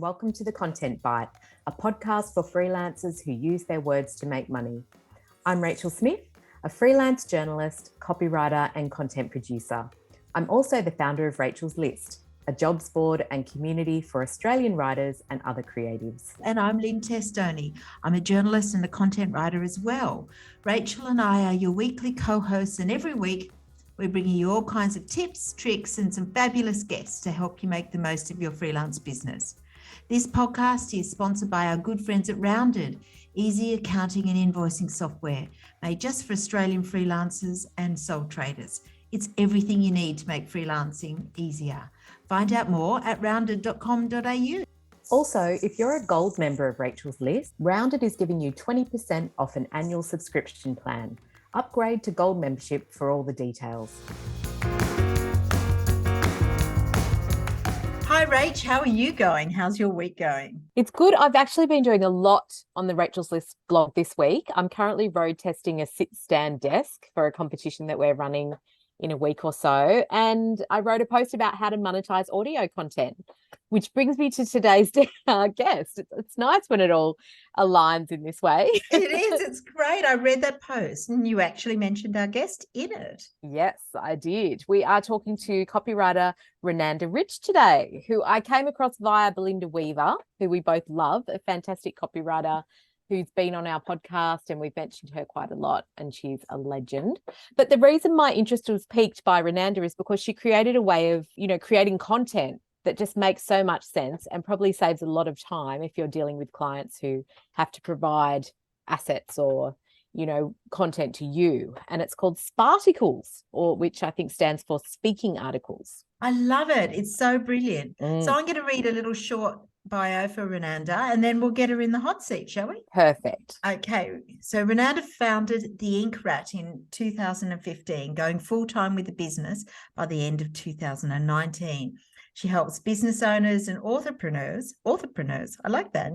welcome to the Content Bite, a podcast for freelancers who use their words to make money. I'm Rachel Smith, a freelance journalist, copywriter, and content producer. I'm also the founder of Rachel's List, a jobs board and community for Australian writers and other creatives. And I'm Lynn Testoni. I'm a journalist and a content writer as well. Rachel and I are your weekly co-hosts, and every week we're bringing you all kinds of tips, tricks, and some fabulous guests to help you make the most of your freelance business. This podcast is sponsored by our good friends at Rounded, easy accounting and invoicing software made just for Australian freelancers and sole traders. It's everything you need to make freelancing easier. Find out more at rounded.com.au. Also, if you're a gold member of Rachel's List, Rounded is giving you 20% off an annual subscription plan. Upgrade to gold membership for all the details. Hi, Rach. How are you going? How's your week going? It's good. I've actually been doing a lot on the Rachel's List blog this week. I'm currently road testing a sit-stand desk for a competition that we're running in a week or so. And I wrote a post about how to monetize audio content, which brings me to today's guest. It's nice when it all aligns in this way. It is. It's great. I read that post and you actually mentioned our guest in it. Yes, I did. We are talking to copywriter Rananda Rich today, who I came across via Belinda Weaver, who we both love, a fantastic copywriter who's been on our podcast, and we've mentioned her quite a lot, and she's a legend. But the reason my interest was piqued by Rananda is because she created a way of, creating content that just makes so much sense and probably saves a lot of time if you're dealing with clients who have to provide assets or, content to you. And it's called Sparticles, which I think stands for speaking articles. I love it. It's so brilliant. So I'm going to read a little short bio for Rananda, and then we'll get her in the hot seat, shall we? Perfect. Okay, so Rananda founded The Ink Rat in 2015, going full-time with the business by the end of 2019. She helps business owners and entrepreneurs, I like that,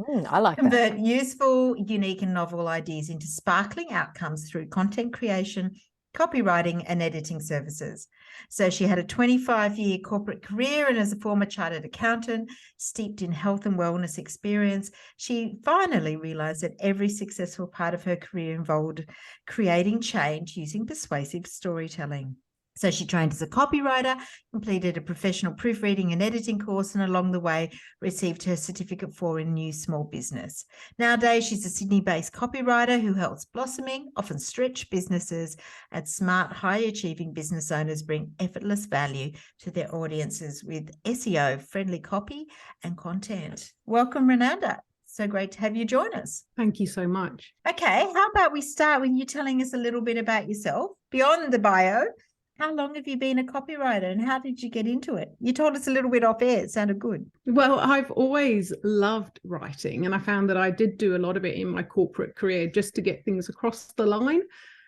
convert useful, unique and novel ideas into sparkling outcomes through content creation, copywriting and editing services. So she had a 25-year corporate career, and as a former chartered accountant steeped in health and wellness experience, she finally realized that every successful part of her career involved creating change using persuasive storytelling. So she trained as a copywriter, completed a professional proofreading and editing course, and along the way received her certificate for a new small business. Nowadays, she's a Sydney-based copywriter who helps blossoming, often stretched businesses and smart, high-achieving business owners bring effortless value to their audiences with SEO-friendly copy and content. Welcome, Rananda. So great to have you join us. Thank you so much. Okay, how about we start with you telling us a little bit about yourself beyond the bio? How long have you been a copywriter and how did you get into it? You told us a little bit off air. It sounded good. Well, I've always loved writing, and I found that I did do a lot of it in my corporate career just to get things across the line.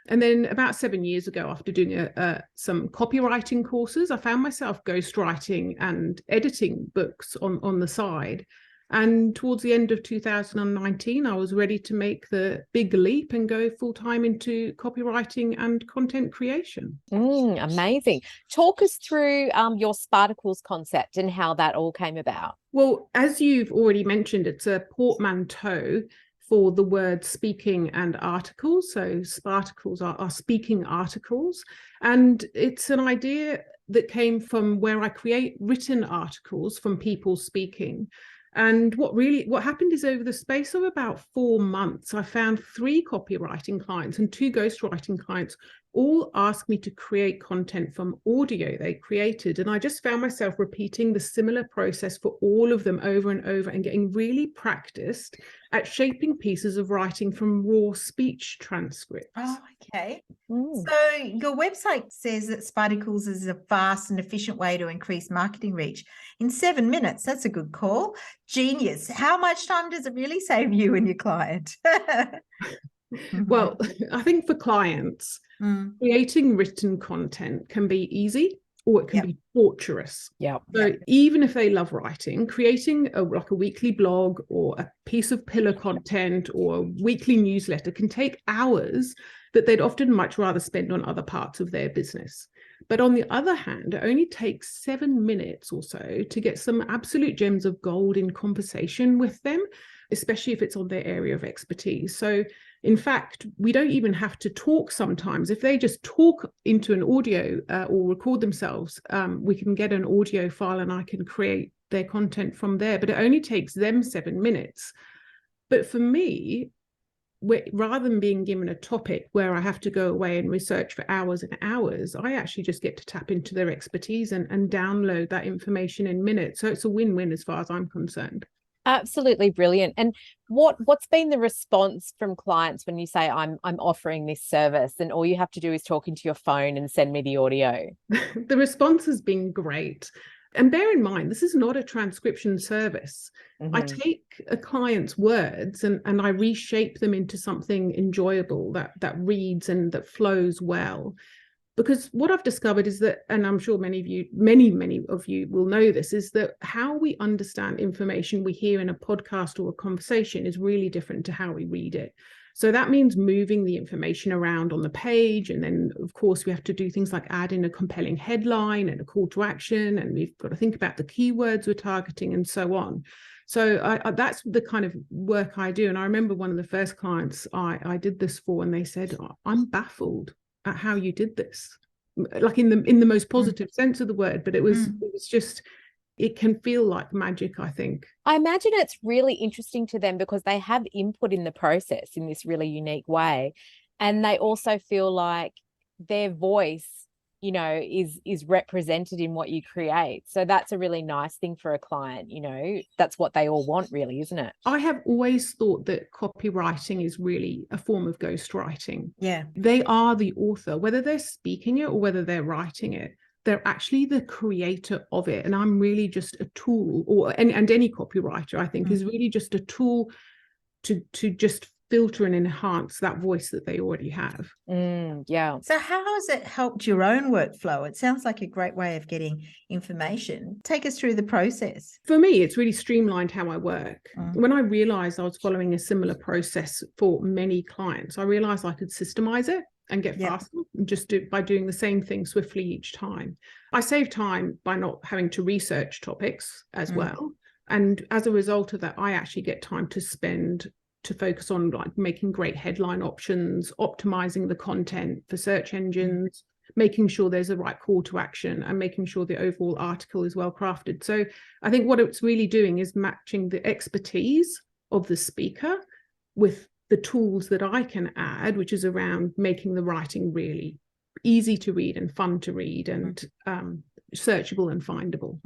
And then about 7 years ago, after doing some copywriting courses, I found myself ghostwriting and editing books on the side. And towards the end of 2019, I was ready to make the big leap and go full-time into copywriting and content creation. Amazing. Talk us through your Sparticles concept and how that all came about. Well, as you've already mentioned, it's a portmanteau for the word speaking and articles. So Sparticles are speaking articles. And it's an idea that came from where I create written articles from people speaking. And what happened is, over the space of about 4 months, I found 3 copywriting clients and 2 ghostwriting clients all asked me to create content from audio they created. And I just found myself repeating the similar process for all of them over and over and getting really practiced at shaping pieces of writing from raw speech transcripts. Oh, okay. So your website says that Sparticles is a fast and efficient way to increase marketing reach in 7 minutes. That's a good call. Genius. How much time does it really save you and your client? Well, I think for clients, creating written content can be easy or it can be torturous. So even if they love writing, creating a weekly blog or a piece of pillar content or a weekly newsletter can take hours that they'd often much rather spend on other parts of their business. But on the other hand, it only takes 7 minutes or so to get some absolute gems of gold in conversation with them, especially if it's on their area of expertise. So in fact, we don't even have to talk sometimes. If they just talk into an audio or record themselves, we can get an audio file and I can create their content from there. But it only takes them 7 minutes. But for me, rather than being given a topic where I have to go away and research for hours and hours, I actually just get to tap into their expertise and download that information in minutes. So it's a win-win as far as I'm concerned. Absolutely brilliant. And what's been the response from clients when you say I'm offering this service and all you have to do is talk into your phone and send me the audio? The response has been great. And bear in mind, this is not a transcription service. I take a client's words and I reshape them into something enjoyable that reads and that flows well. Because what I've discovered is that, and I'm sure many of you will know this, is that how we understand information we hear in a podcast or a conversation is really different to how we read it. So that means moving the information around on the page. And then, of course, we have to do things like add in a compelling headline and a call to action. And we've got to think about the keywords we're targeting and so on. So that's the kind of work I do. And I remember one of the first clients I did this for, and they said, I'm baffled at how you did this, like in the most positive sense of the word. But it was just, it can feel like magic, I think. I imagine it's really interesting to them because they have input in the process in this really unique way. And they also feel like their voice, you know, is represented in what you create. So that's a really nice thing for a client, you know, that's what they all want really, isn't it? I have always thought that copywriting is really a form of ghostwriting. Yeah. They are the author, whether they're speaking it or whether they're writing it. They're actually the creator of it. And I'm really just a tool, and any copywriter, I think, is really just a tool to just filter and enhance that voice that they already have. Yeah. So how has it helped your own workflow? It sounds like a great way of getting information. Take us through the process. For me, it's really streamlined how I work. When I realized I was following a similar process for many clients, I realized I could systemize it and get faster just by doing the same thing swiftly each time. I save time by not having to research topics as well. And as a result of that, I actually get time to focus on like making great headline options, optimizing the content for search engines, making sure there's a right call to action, and making sure the overall article is well crafted. So I think what it's really doing is matching the expertise of the speaker with the tools that I can add, which is around making the writing really easy to read and fun to read and searchable and findable.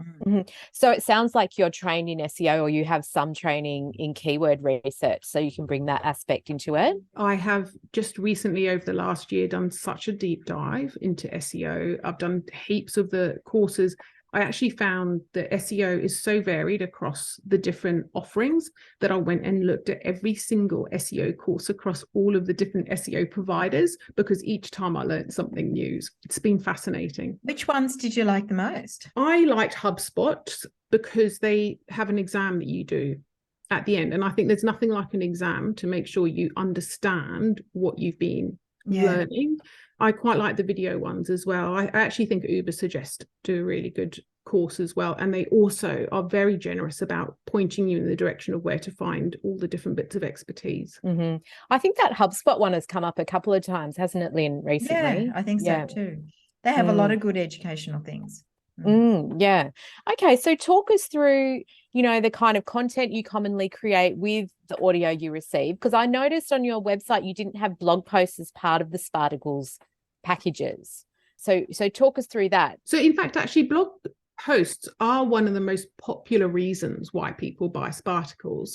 So it sounds like you're trained in SEO, or you have some training in keyword research, so you can bring that aspect into it. I have just recently, over the last year, done such a deep dive into SEO. I've done heaps of the courses. I actually found that SEO is so varied across the different offerings that I went and looked at every single SEO course across all of the different SEO providers, because each time I learned something new. It's been fascinating. Which ones did you like the most? I liked HubSpot because they have an exam that you do at the end. And I think there's nothing like an exam to make sure you understand what you've been learning. I quite like the video ones as well. I actually think Ubersuggest do a really good course as well. And they also are very generous about pointing you in the direction of where to find all the different bits of expertise. I think that HubSpot one has come up a couple of times, hasn't it, Lynn, recently? Yeah, I think so too. They have a lot of good educational things. Yeah. Okay. So talk us through, you know, the kind of content you commonly create with the audio you receive, because I noticed on your website you didn't have blog posts as part of the Sparticles packages. So talk us through that. So in fact, actually blog posts are one of the most popular reasons why people buy Sparticles,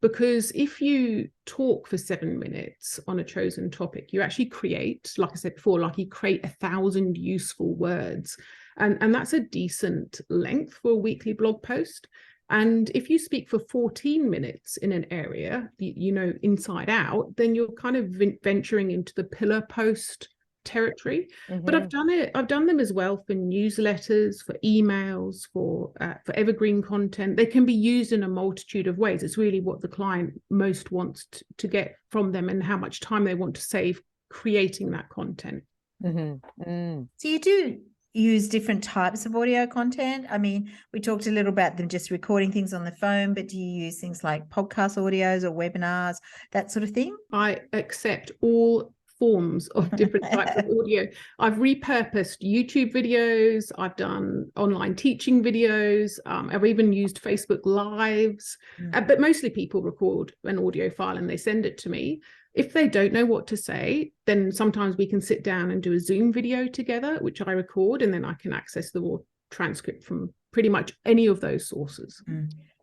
because if you talk for 7 minutes on a chosen topic, you actually create, like I said before, like you create 1,000 useful words. And that's a decent length for a weekly blog post. And if you speak for 14 minutes in an area, you know, inside out, then you're kind of venturing into the pillar post territory. But I've done them as well for newsletters, for emails, for evergreen content. They can be used in a multitude of ways. It's really what the client most wants to get from them and how much time they want to save creating that content. So you use different types of audio content? I mean, we talked a little about them just recording things on the phone, but do you use things like podcast audios or webinars, that sort of thing? I accept all forms of different types of audio. I've repurposed YouTube videos. I've done online teaching videos. I've even used Facebook Lives, but mostly people record an audio file and they send it to me. If they don't know what to say, then sometimes we can sit down and do a Zoom video together, which I record, and then I can access the raw transcript from pretty much any of those sources.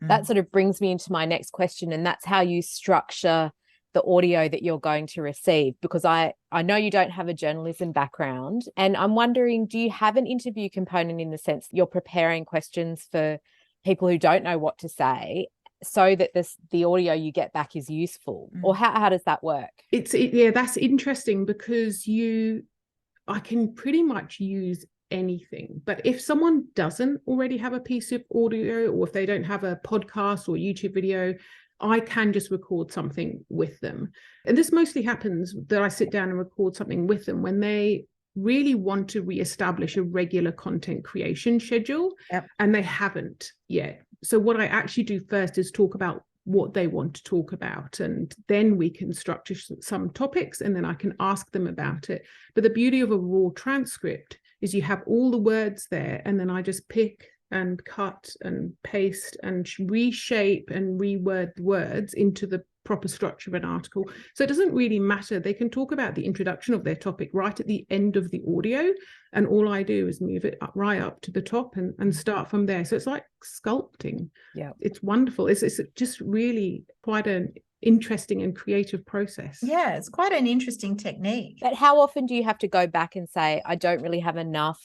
That sort of brings me into my next question, and that's how you structure the audio that you're going to receive, because I know you don't have a journalism background, and I'm wondering, do you have an interview component in the sense that you're preparing questions for people who don't know what to say so that the audio you get back is useful? Or how does that work? Yeah, that's interesting, because I can pretty much use anything, but if someone doesn't already have a piece of audio, or if they don't have a podcast or YouTube video, I can just record something with them. And this mostly happens that I sit down and record something with them when they really want to reestablish a regular content creation schedule, and they haven't yet. So what I actually do first is talk about what they want to talk about, and then we can structure some topics, and then I can ask them about it. But the beauty of a raw transcript is you have all the words there, and then I just pick and cut and paste and reshape and reword words into the proper structure of an article. So it doesn't really matter. They can talk about the introduction of their topic right at the end of the audio, and all I do is move it right up to the top and start from there. So it's like sculpting. Yeah, it's wonderful. It's just really quite an interesting and creative process. Yeah, it's quite an interesting technique. But how often do you have to go back and say, I don't really have enough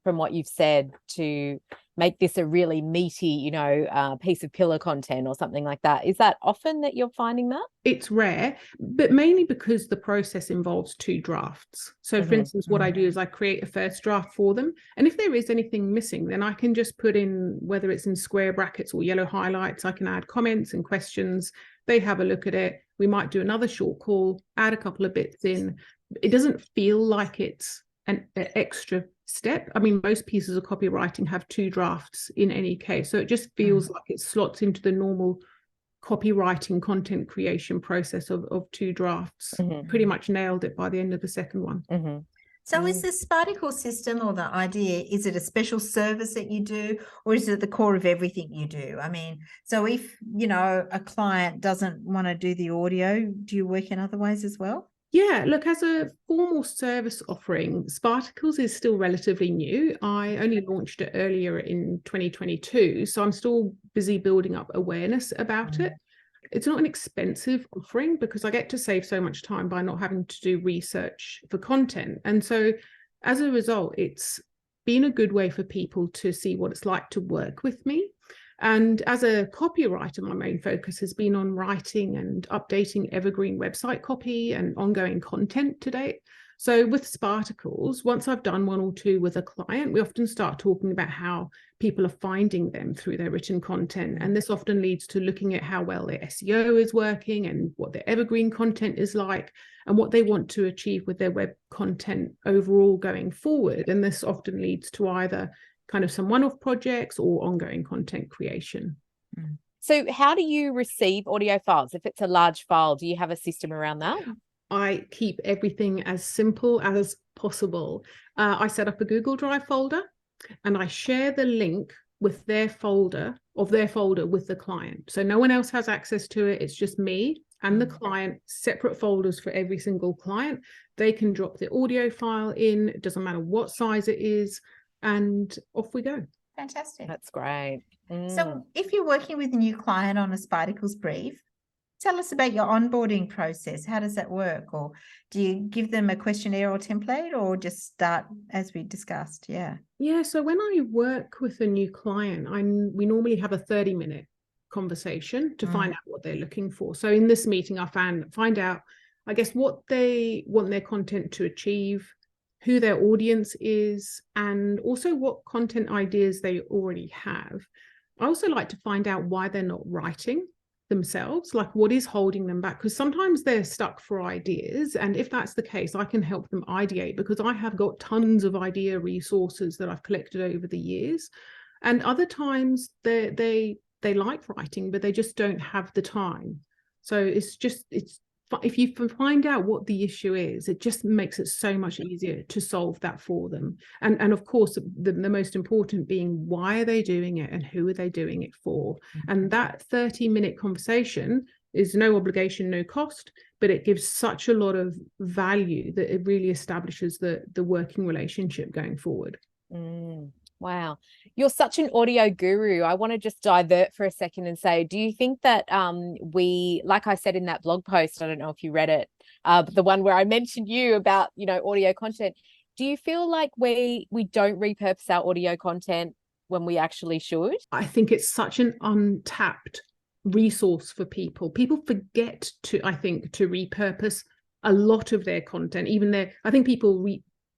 from what you've said to make this a really meaty, piece of pillar content or something like that? Is that often that you're finding that? It's rare, but mainly because the process involves 2 drafts. So for instance, what I do is I create a first draft for them. And if there is anything missing, then I can just put in, whether it's in square brackets or yellow highlights, I can add comments and questions. They have a look at it. We might do another short call, add a couple of bits in. It doesn't feel like it's an extra step. I mean, most pieces of copywriting have 2 drafts in any case. So it just feels like it slots into the normal copywriting content creation process of 2 drafts. Pretty much nailed it by the end of the second one. So is the Sparticles system, or the idea, is it a special service that you do, or is it at the core of everything you do? I mean, so if, a client doesn't want to do the audio, do you work in other ways as well? Yeah, look, as a formal service offering, Sparticles is still relatively new. I only launched it earlier in 2022, so I'm still busy building up awareness about it. It's not an expensive offering because I get to save so much time by not having to do research for content. And so as a result, it's been a good way for people to see what it's like to work with me. And as a copywriter, my main focus has been on writing and updating evergreen website copy and ongoing content to date. So with Sparticles, once I've done 1 or 2 with a client, we often start talking about how people are finding them through their written content. And this often leads to looking at how well their SEO is working and what their evergreen content is like and what they want to achieve with their web content overall going forward. And this often leads to either kind of some one-off projects or ongoing content creation. So how do you receive audio files? If it's a large file, do you have a system around that? I keep everything as simple as possible. I set up a Google Drive folder and I share the link with their folder with the client. So no one else has access to it. It's just me and the client, separate folders for every single client. They can drop the audio file in. It doesn't matter what size it is. And off we go. Fantastic. That's great. So if you're working with a new client on a Sparticles brief, tell us about your onboarding process. How does that work? Or do you give them a questionnaire or template, or just start as we discussed? Yeah, so when I work with a new client, we normally have a 30-minute conversation to find out what they're looking for. So in this meeting, I find out, I guess, what they want their content to achieve, who their audience is, and also what content ideas they already have. I also like to find out why they're not writing. themselves, like what is holding them back, because sometimes they're stuck for ideas, and if that's the case, I can help them ideate, because I have got tons of idea resources that I've collected over the years. And other times they like writing, but they just don't have the time. So it's if you find out what the issue is, it just makes it so much easier to solve that for them. And of course, the most important being, why are they doing it and who are they doing it for? And that 30-minute conversation is no obligation, no cost, but it gives such a lot of value that it really establishes the working relationship going forward. Wow. You're such an audio guru. I want to just divert for a second and say, do you think that we, like I said in that blog post, I don't know if you read it, but the one where I mentioned you about, audio content, do you feel like we don't repurpose our audio content when we actually should? I think it's such an untapped resource for people. People forget to repurpose a lot of their content. I think people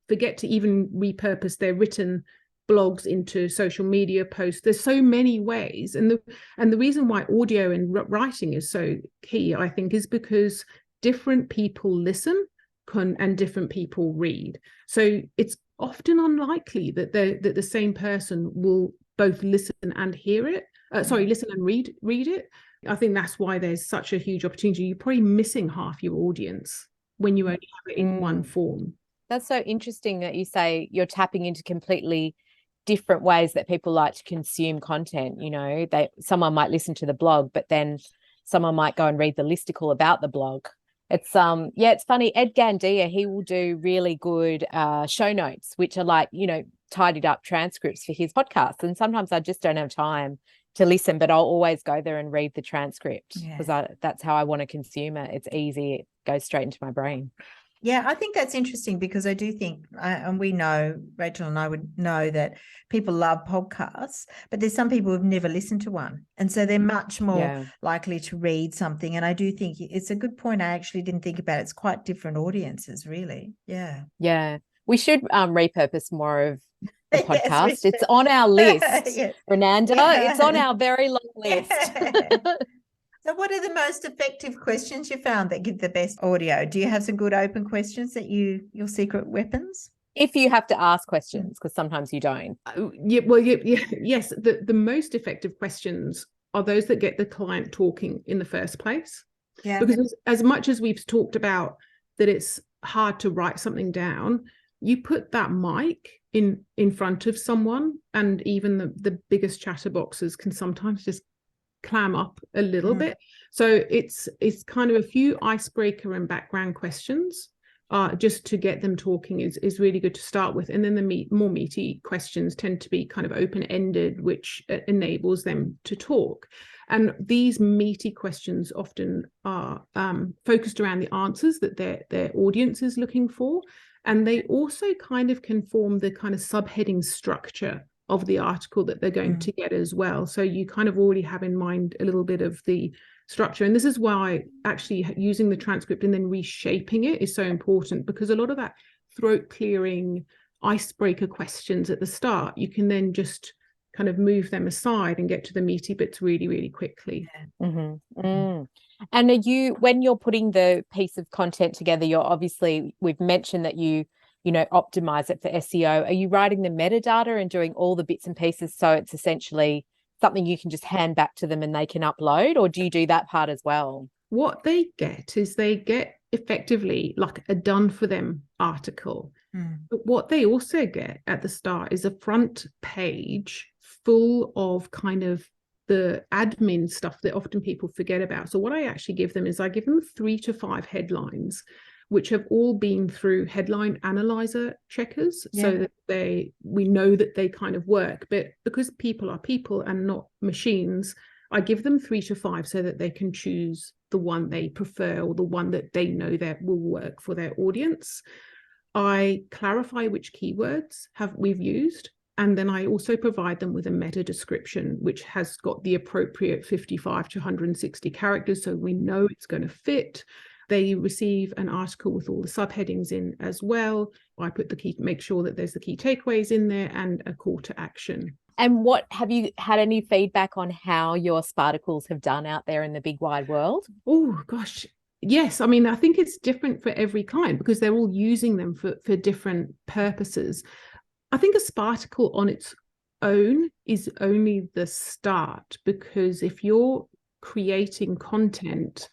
forget to even repurpose their written blogs into social media posts. There's so many ways, and the reason why audio and writing is so key, I think, is because different people listen and different people read. So it's often unlikely that the same person will both listen and hear it. Listen and read it. I think that's why there's such a huge opportunity. You're probably missing half your audience when you only have it in one form. That's so interesting that you say you're tapping into completely different ways that people like to consume content. Someone might listen to the blog, but then someone might go and read the listicle about the blog. It's it's funny. Ed Gandia, he will do really good show notes, which are like, tidied up transcripts for his podcast. And sometimes I just don't have time to listen, but I'll always go there and read the transcript because that's how I want to consume it. It's easy. It goes straight into my brain. Yeah, I think that's interesting because I do think, and we know, Rachel and I would know that people love podcasts, but there's some people who've never listened to one. And so they're much more likely to read something. And I do think it's a good point. I actually didn't think about it. It's quite different audiences, really. Yeah. Yeah. We should repurpose more of the podcast. It's on our list, Rananda. It's on our very long list. So what are the most effective questions you found that give the best audio? Do you have some good open questions that your secret weapons? If you have to ask questions, because sometimes you don't. Yes. The most effective questions are those that get the client talking in the first place. Yeah. Because as much as we've talked about that it's hard to write something down, you put that mic in front of someone, and even the biggest chatterboxes can sometimes just clam up a little bit. So it's kind of a few icebreaker and background questions just to get them talking is really good to start with. And then the more meaty questions tend to be kind of open-ended, which enables them to talk. And these meaty questions often are focused around the answers that their audience is looking for. And they also kind of can form the kind of subheading structure of the article that they're going to get as well. So you kind of already have in mind a little bit of the structure. And this is why actually using the transcript and then reshaping it is so important, because a lot of that throat clearing icebreaker questions at the start, you can then just kind of move them aside and get to the meaty bits really, really quickly. And are you, when you're putting the piece of content together, we've mentioned that you optimize it for SEO. Are you writing the metadata and doing all the bits and pieces so it's essentially something you can just hand back to them and they can upload, or do you do that part as well? What they get is they get effectively like a done for them article. But what they also get at the start is a front page full of kind of the admin stuff that often people forget about. So what I actually give them is I give them 3 to 5 headlines, which have all been through headline analyzer checkers, so that we know that they kind of work. But because people are people and not machines, I give them 3 to 5 so that they can choose the one they prefer or the one that they know that will work for their audience. I clarify which keywords we've used, and then I also provide them with a meta description, which has got the appropriate 55 to 160 characters, so we know it's going to fit. They receive an article with all the subheadings in as well. I put make sure that there's the key takeaways in there and a call to action. And what have you had any feedback on how your Sparticles have done out there in the big wide world? Oh gosh, yes. I mean, I think it's different for every client because they're all using them for different purposes. I think a Sparticle on its own is only the start, because if you're creating content,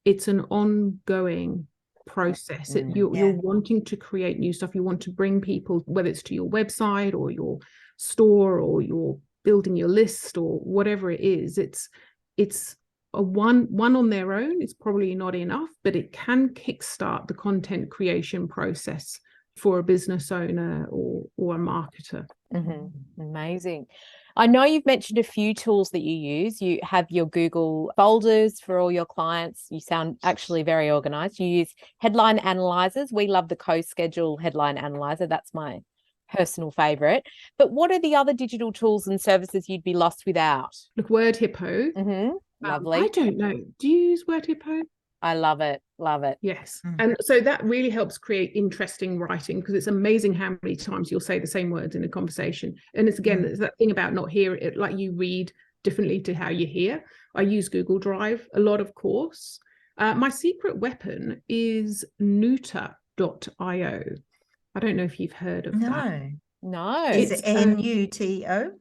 it's an ongoing process. You're wanting to create new stuff. You want to bring people, whether it's to your website or your store, or you're building your list or whatever it is. It's a one on their own is probably not enough, but it can kickstart the content creation process for a business owner or a marketer. Amazing. I know you've mentioned a few tools that you use. You have your Google folders for all your clients. You sound actually very organized. You use headline analyzers. We love the co-schedule headline analyzer. That's my personal favorite. But what are the other digital tools and services you'd be lost without? Look, Word Hippo. Lovely. I don't know. Do you use Word Hippo? I love it. Love it. Yes. And so that really helps create interesting writing, because it's amazing how many times you'll say the same words in a conversation. And it's again, it's that thing about not hearing it, like you read differently to how you hear. I use Google Drive a lot, of course. My secret weapon is Nuta.io. I don't know if you've heard of that. No. Is it Nuto?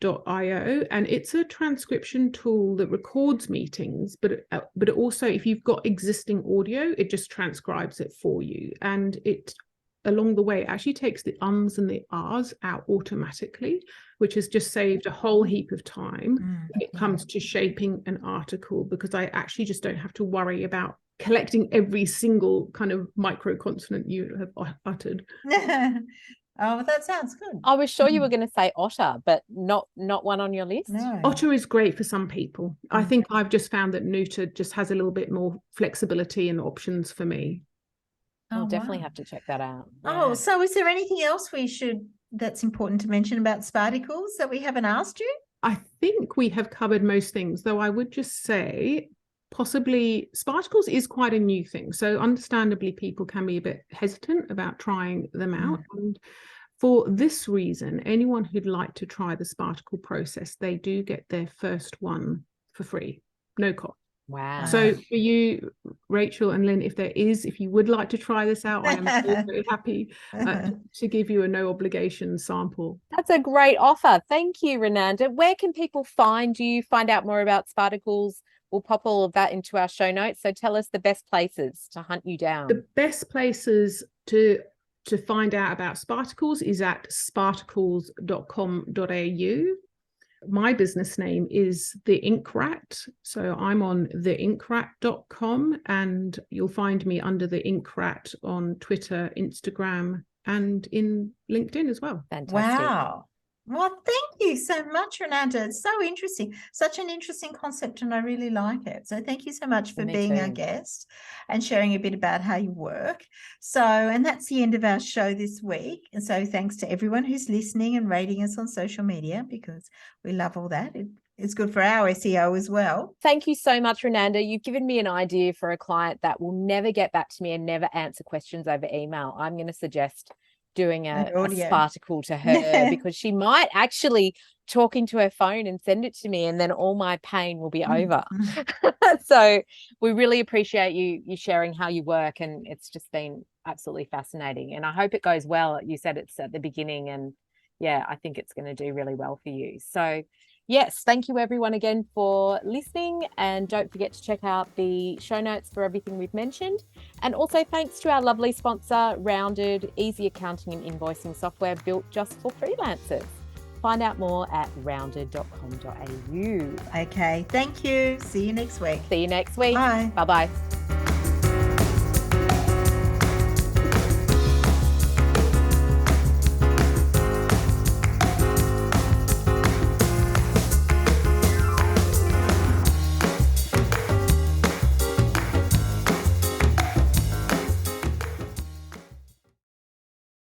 Noota.io, and it's a transcription tool that records meetings, but also if you've got existing audio, it just transcribes it for you, and it along the way it actually takes the ums and the ahs out automatically, which has just saved a whole heap of time when it comes to shaping an article, because I actually just don't have to worry about collecting every single kind of micro consonant you have uttered. Oh, that sounds good. I was sure you were going to say Otter, but not one on your list. No. Otter is great for some people. I think I've just found that Nuta just has a little bit more flexibility and options for me. I'll definitely have to check that out. Oh, so is there anything else that's important to mention about Sparticles that we haven't asked you? I think we have covered most things, though I would just say possibly Sparticles is quite a new thing. So understandably, people can be a bit hesitant about trying them out. And for this reason, anyone who'd like to try the Sparticle process, they do get their first one for free, no cost. Wow. So for you, Rachel and Lynn, if you would like to try this out, I am very happy to give you a no obligation sample. That's a great offer. Thank you, Rananda. Where can people find you, find out more about Sparticles? We'll pop all of that into our show notes. So tell us the best places to hunt you down. The best places to find out about Sparticles is at sparticles.com.au. My business name is The Ink Rat. So I'm on theinkrat.com, and you'll find me under The Ink Rat on Twitter, Instagram, and in LinkedIn as well. Fantastic. Wow. Well, thank you so much, Rananda. It's so interesting. Such an interesting concept, and I really like it. So thank you so much for being our guest and sharing a bit about how you work. So, and that's the end of our show this week. And so thanks to everyone who's listening and rating us on social media, because we love all that. It's good for our SEO as well. SThank you so much, Rananda. You've given me an idea for a client that will never get back to me and never answer questions over email. I'm going to suggest doing a Sparticle to her because she might actually talk into her phone and send it to me, and then all my pain will be over. So we really appreciate you sharing how you work, and it's just been absolutely fascinating, and I hope it goes well. You said it's at the beginning, and yeah, I think it's going to do really well for you. So yes, thank you everyone again for listening, and don't forget to check out the show notes for everything we've mentioned. And also thanks to our lovely sponsor, Rounded, easy accounting and invoicing software built just for freelancers. Find out more at rounded.com.au. Okay, thank you. See you next week. See you next week. Bye. Bye-bye.